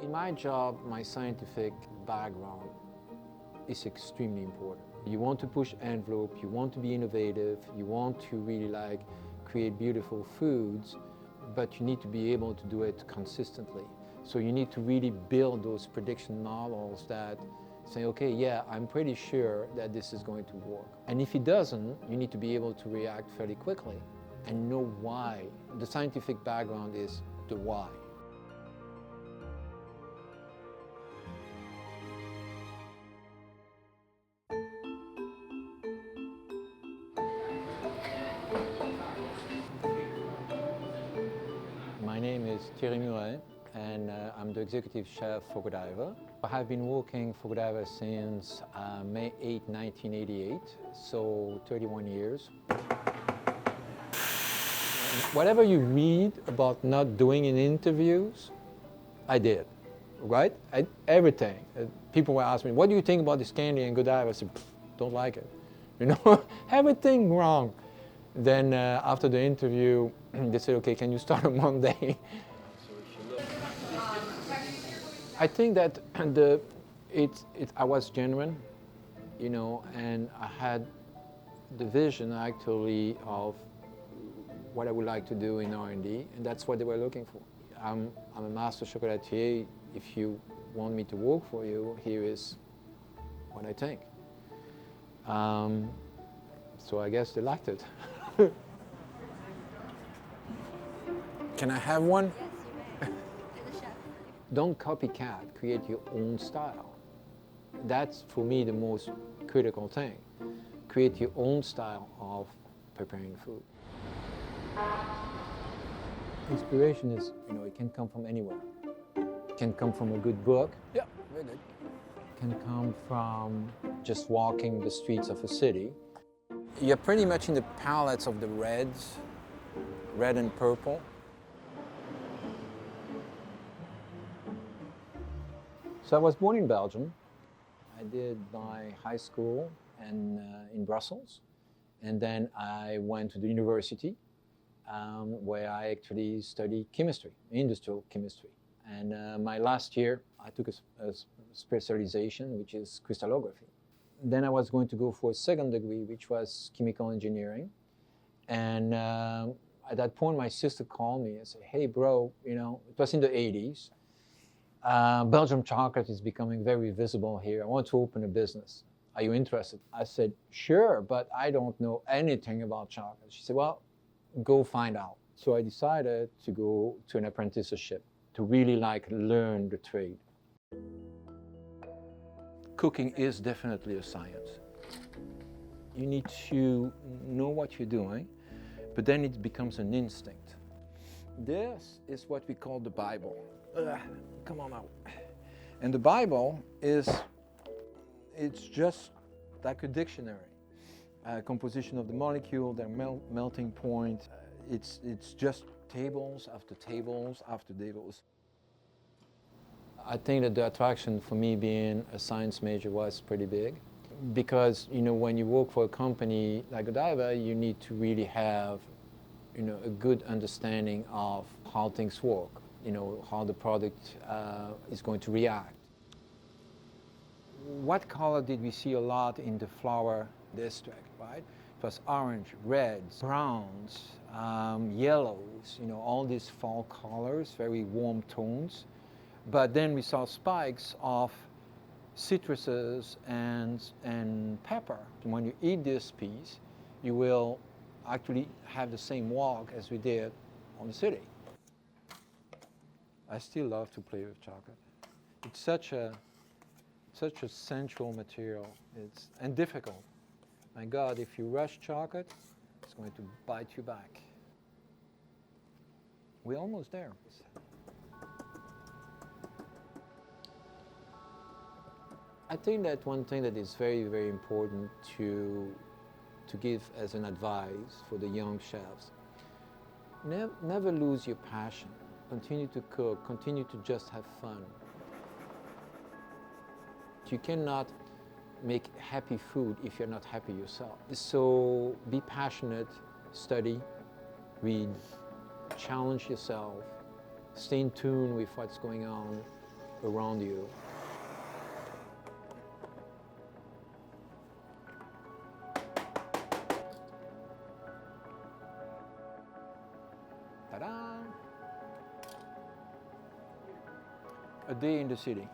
In my job, my scientific background is extremely important. You want to push envelope, you want to be innovative, you want to really create beautiful foods, but you need to be able to do it consistently. So you need to really build those prediction models that say, okay, yeah, I'm pretty sure that this is going to work. And if it doesn't, you need to be able to react fairly quickly and know why. The scientific background is the why. My name is Thierry Muret, and I'm the executive chef for Godiva. I have been working for Godiva since May 8, 1988, so 31 years. Whatever you read about not doing in interviews, I did, right? Everything. People were asking me, what do you think about this candy? And Godiva, I said, don't like it. You know, everything wrong. Then after the interview, they said, okay, can you start on Monday? I think that I was genuine, you know, and I had the vision actually of what I would like to do in R&D, and that's what they were looking for. I'm a master chocolatier. If you want me to work for you, here is what I think. So I guess they liked it. Can I have one? Yes, you may. You're the chef. Don't copycat, create your own style. That's, for me, the most critical thing. Create your own style of preparing food. Inspiration is, you know, it can come from anywhere. It can come from a good book. Yeah, very good. It can come from just walking the streets of a city. You're pretty much in the palettes of the reds, red and purple. So I was born in Belgium. I did my high school in Brussels, and then I went to the university where I actually studied chemistry, industrial chemistry. And my last year, I took a specialization, which is crystallography. Then I was going to go for a second degree, which was chemical engineering. And at that point, my sister called me and said, hey, bro, you know, it was in the 80s. Belgium chocolate is becoming very visible here. I want to open a business. Are you interested? I said, sure, but I don't know anything about chocolate. She said, well, go find out. So I decided to go to an apprenticeship to really learn the trade. Cooking is definitely a science. You need to know what you're doing, but then it becomes an instinct. This is what we call the Bible. Come on out. And the Bible it's just like a dictionary. Composition of the molecule, their melting point. It's just tables after tables after tables. I think that the attraction for me being a science major was pretty big. Because, you know, when you work for a company like Godiva, you need to really have, you know, a good understanding of how things work, you know, how the product is going to react. What color did we see a lot in the flower district, right? It was orange, reds, browns, yellows, you know, all these fall colors, very warm tones. But then we saw spikes of citruses and pepper. When you eat this piece, you will actually have the same walk as we did on the city. I still love to play with chocolate. It's such a sensual material. And difficult. My God, if you rush chocolate, it's going to bite you back. We're almost there. I think that one thing that is very, very important to give as an advice for the young chefs, never lose your passion. Continue to cook, continue to just have fun. You cannot make happy food if you're not happy yourself. So be passionate, study, read, challenge yourself, stay in tune with what's going on, around you. Ta-da! A day in the city.